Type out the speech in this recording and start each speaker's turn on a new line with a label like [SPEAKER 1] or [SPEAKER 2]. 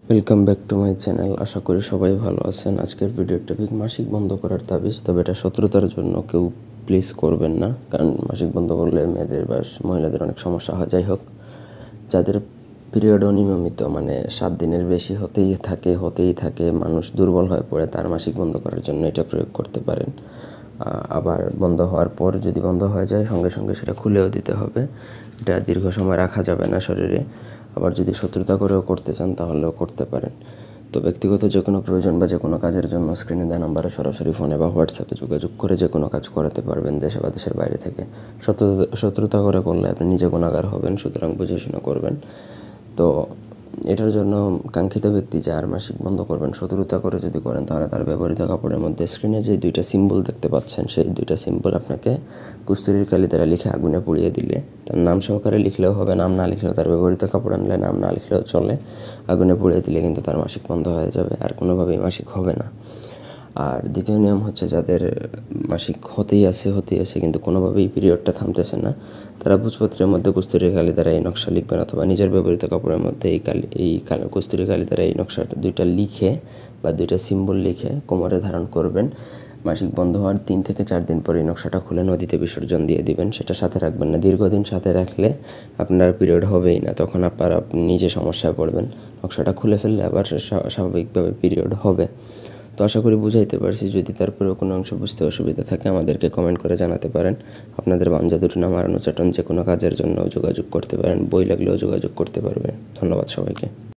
[SPEAKER 1] Welcome back to my channel. আশা করি সবাই ভালো আছেন। আজকের ভিডিওর টপিক মাসিক বন্ধ করার তাবিজ। তবে এটা শত্রুতার জন্য কেউ প্লিজ করবেন না, কারণ মাসিক বন্ধ করলে মেয়েদের বা মহিলাদের অনেক সমস্যা হয়। যাই হোক, যাদের পিরিয়ড অনিয়মিত মানে 7 দিনের বেশি হতেই থাকে, মানুষ দুর্বল হয়ে পড়ে, তার মাসিক বন্ধ করার জন্য এটা প্রয়োগ করতে পারেন। আবার বন্ধ হওয়ার পর যদি বন্ধ হয়ে যায়, সঙ্গে সঙ্গে সেটা খুলেও দিতে হবে। এটা দীর্ঘ সময় রাখা যাবে না শরীরে। আবার যদি শত্রুতা করেও করতে চান তাহলেও করতে পারেন। তো ব্যক্তিগত যে কোনো প্রয়োজন বা যে কোনো কাজের জন্য স্ক্রিনে দেওয়া নাম্বারে সরাসরি ফোনে বা হোয়াটসঅ্যাপে যোগাযোগ করে যে কোনো কাজ করাতে পারবেন, দেশে বা দেশের বাইরে থেকে। শত্রুতা করলে আপনি নিজে গুণাগার হবেন, সুতরাং বুঝে শুনে করবেন। তো এটার জন্য কাঙ্ক্ষিত ব্যক্তি যার মাসিক বন্ধ করবেন, শত্রুতা করে যদি করেন, তাহলে তার ব্যবহৃত কাপড়ের মধ্যে স্ক্রিনে যে 2টা সিম্বল দেখতে পাচ্ছেন, সেই 2টা সিম্বল আপনাকে কস্তুরীর কালি দ্বারা লিখে আগুনে পুড়িয়ে দিলে, তার নাম সহকারে লিখলেও হবে, নাম না লিখলেও, তার ব্যবহৃত কাপড় আনলে নাম না লিখলেও চলে, আগুনে পুড়িয়ে দিলে কিন্তু তার মাসিক বন্ধ হয়ে যাবে, আর কোনোভাবেই মাসিক হবে না। আর দ্বিতীয় নিয়ম হচ্ছে, যাদের মাসিক হতেই আছে কিন্তু কোনোভাবেই পিরিয়ডটা থামতেছে না, তারা ভোজপত্রের মধ্যে কস্তুরী কালি দ্বারা এই নকশা লিখবেন, অথবা নিজের ব্যবহৃত কাপড়ের মধ্যে এই কস্তুরী কালি দ্বারা এই নকশাটা 2টা লিখে বা 2টা সিম্বল লিখে কোমরে ধারণ করবেন। মাসিক বন্ধ হওয়ার 3 থেকে 4 দিন পর এই নকশাটা খুলে নদীতে বিসর্জন দিয়ে দিবেন। সেটা সাথে রাখবেন না। দীর্ঘদিন সাথে রাখলে আপনার পিরিয়ড হবেই না, তখন আপনি নিজে সমস্যায় পড়বেন। নকশাটা খুলে ফেললে আবার স্বাভাবিকভাবে পিরিয়ড হবে। তো আশা করি বুঝাইতে পারছি। যদি তারপরেও কোনো অংশ বুঝতে অসুবিধা থাকে, আমাদেরকে কমেন্ট করে জানাতে পারেন। আপনাদের বাঞ্জা দুটনা মারানো চাটন যে কোনো কাজের জন্য যোগাযোগ করতে পারেন, বই লাগলেও যোগাযোগ করতে পারবেন। ধন্যবাদ সবাইকে।